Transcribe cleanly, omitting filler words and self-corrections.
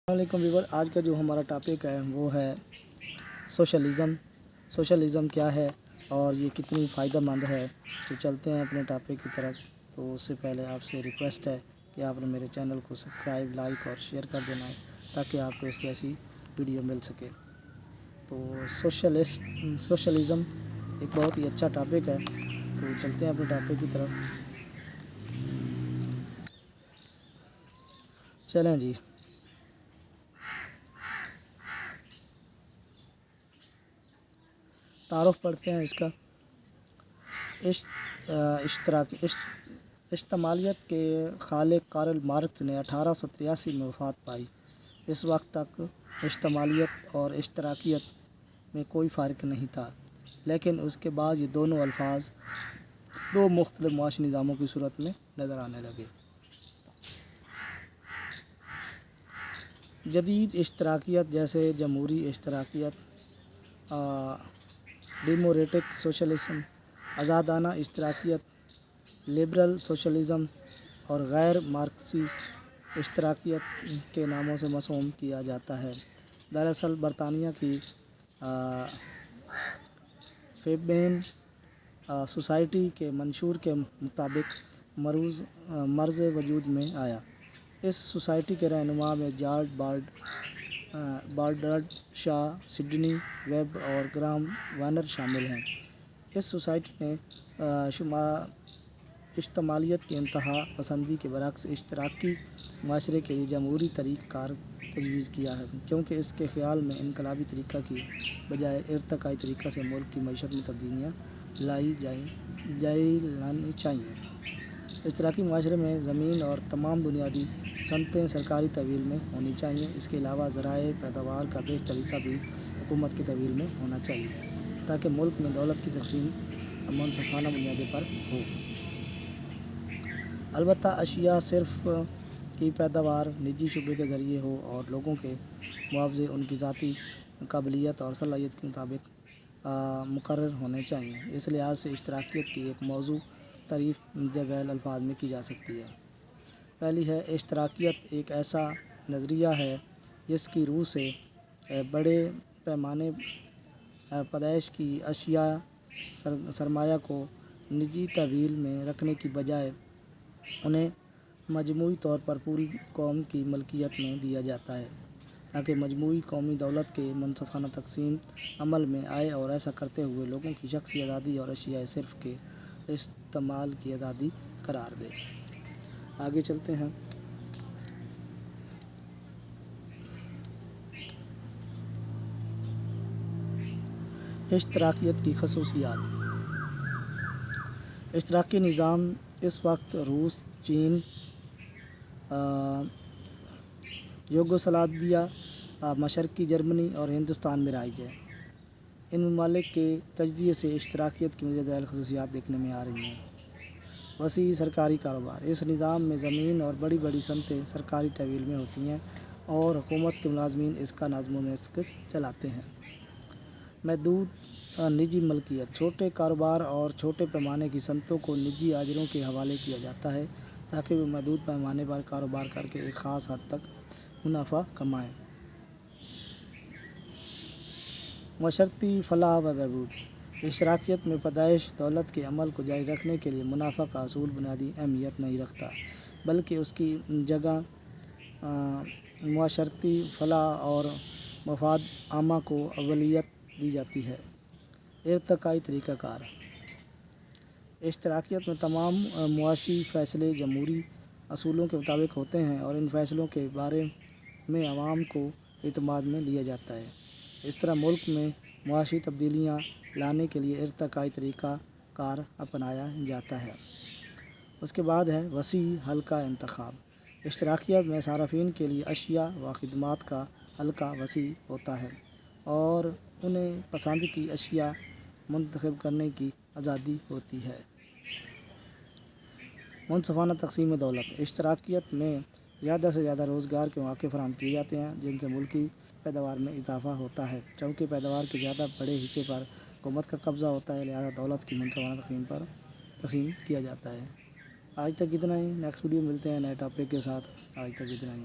वालेकुम व्यूअर, आज का जो हमारा टॉपिक है वो है सोशलिज़म। सोशलिज़म क्या है और ये कितनी फ़ायदा मंद है। तो चलते हैं अपने टॉपिक की तरफ। तो उससे पहले आपसे रिक्वेस्ट है कि आपने मेरे चैनल को सब्सक्राइब, लाइक और शेयर कर देना है ताकि आपको इस जैसी वीडियो मिल सके। तो सोशलिज़म एक बहुत ही अच्छा टॉपिक है। तो चलते हैं अपने टॉपिक की तरफ। चलें जी। तारुफ पढ़ते हैं इसका। इज्तमालियत के खालिक कार्ल मार्क्स ने 1883 में वफ़ात पाई। इस वक्त तक इज्तमालियत और इश्तराकियत में कोई फ़र्क नहीं था, लेकिन उसके बाद ये दोनों अल्फाज दो मुख्तलिफ मुआशी निज़ामों की सूरत में नज़र आने लगे। जदीद इश्तराकियत जैसे जमहूरी इश्तराकियत, डेमोक्रेटिक सोशलिज्म, आज़ादाना इश्तराकियत, लिबरल सोशलिज़म और गैर मार्क्सी इश्तराकियत के नामों से मशहूर किया जाता है। दरअसल बरतानिया की फेबेन सोसाइटी के मंशूर के मुताबिक मर्ज़ वजूद में आया। इस सोसाइटी के रहनुमा में George Bernard Shaw, Sidney Webb और ग्राहम वार्नर शामिल हैं। इस सोसाइटी ने इज्तमालियत की इंतहा पसंदी के बरक्स इश्तराकी माशरे के लिए जमहूरी तरीक़ाकार तजवीज़ किया है, क्योंकि इसके ख़्याल में इनकलाबी तरीक़ा की बजाय इर्तिकाई तरीक़ा से मुल्क की मईशत में तब्दीलियाँ लानी चाहिए। इश्तराकी माशरे में ज़मीन और तमाम बुनियादी सनतें सरकारी तहवील में होनी चाहिए। इसके अलावा ज़राए पैदावार का बेशतर हिस्सा भी हुकूमत की तहवील में होना चाहिए, ताकि मुल्क में दौलत की तक़सीम मुनसफ़ाना बुनियादी पर हो। अलबत्ता अशिया सिर्फ की पैदावार निजी शुबे के ज़रिए हो और लोगों के मुआवजे उनकी ज़ाती काबिलियत और सलाहियत के मुताबिक मुकर्रर होने चाहिए। इस लिहाज से इश्तराकियत की एक मौजू तारीफ़ ज़ैल अल्फाज में की जा सकती है। पहली है, इश्तराकियत एक ऐसा नज़रिया है जिसकी रूह से बड़े पैमाने पैदाइश की अशिया सरमाया को निजी तहवील में रखने की बजाय उन्हें मजमूई तौर पर पूरी कौम की मलकियत में दिया जाता है, ताकि मजमूई कौमी दौलत के मुनसफ़ाना तक़सीम अमल में आए और ऐसा करते हुए लोगों की शख्सी आज़ादी और अशिया सिर्फ़ के इस्तेमाल की आज़ादी करार दे। आगे चलते हैं। इश्तराकियत की खसूसियात। इश्तराकी निज़ाम इस वक्त रूस, चीन, यूगोस्लाविया, मशरक़ी जर्मनी और हिंदुस्तान में राइज है। इन ममालिक के तजज़िये से इश्तराकियत की मुतअद्दिद खसूसियात देखने में आ रही हैं। वसी सरकारी कारोबार। इस निज़ाम में ज़मीन और बड़ी बड़ी सनतें सरकारी तहवील में होती हैं और हुकूमत के मुलाज़मीन इसका नज़्म व नस्क़ चलाते हैं। महदूद निजी मलकियत। छोटे कारोबार और छोटे पैमाने की सनतों को निजी आजरों के हवाले किया जाता है, ताकि वे महदूद पैमाने पर कारोबार करके एक ख़ास हद तक मुनाफा कमाएँ। मशरती फ़लाह व बहबूद। इश्तराकियत में पैदाइश दौलत के अमल को जारी रखने के लिए मुनाफा का असूल बुनियादी अहमियत नहीं रखता, बल्कि उसकी जगह मुआशरती फ़लाह और मफाद आमा को अवलियत दी जाती है। इर्तिकाई तरीक़ाकार। इश्तराकियत में तमाम मुआशी फ़ैसले जमहूरी असूलों के मुताबिक होते हैं और इन फ़ैसलों के बारे में अवाम को एतमाद में लिया जाता है। इस तरह मुल्क में मुआशी तब्दीलियाँ लाने के लिए इर्तिकाई तरीक़ाकार अपनाया जाता है। उसके बाद है वसी हल्का इंतखाब। इश्तराकियत में सारफ़ीन के लिए अशिया व ख़िदमात का हल्का वसी होता है और उन्हें पसंद की अशिया मुंतखब करने की आज़ादी होती है। मुनसफ़ाना तक़सीम दौलत। इश्तराकियत में ज़्यादा से ज़्यादा रोज़गार के मौक़े फ़राहम किए जाते हैं, जिनसे मुल्की पैदावार में इज़ाफ़ा होता है। चूँकि पैदावार के ज़्यादा बड़े हिस्से पर हुकूमत का कब्ज़ा होता है, लिहाजा दौलत की मुनसफ़ाना तक़सीम किया जाता है। आज तक इतना ही। नेक्स्ट वीडियो मिलते हैं नए टॉपिक के साथ। आज तक इतना ही।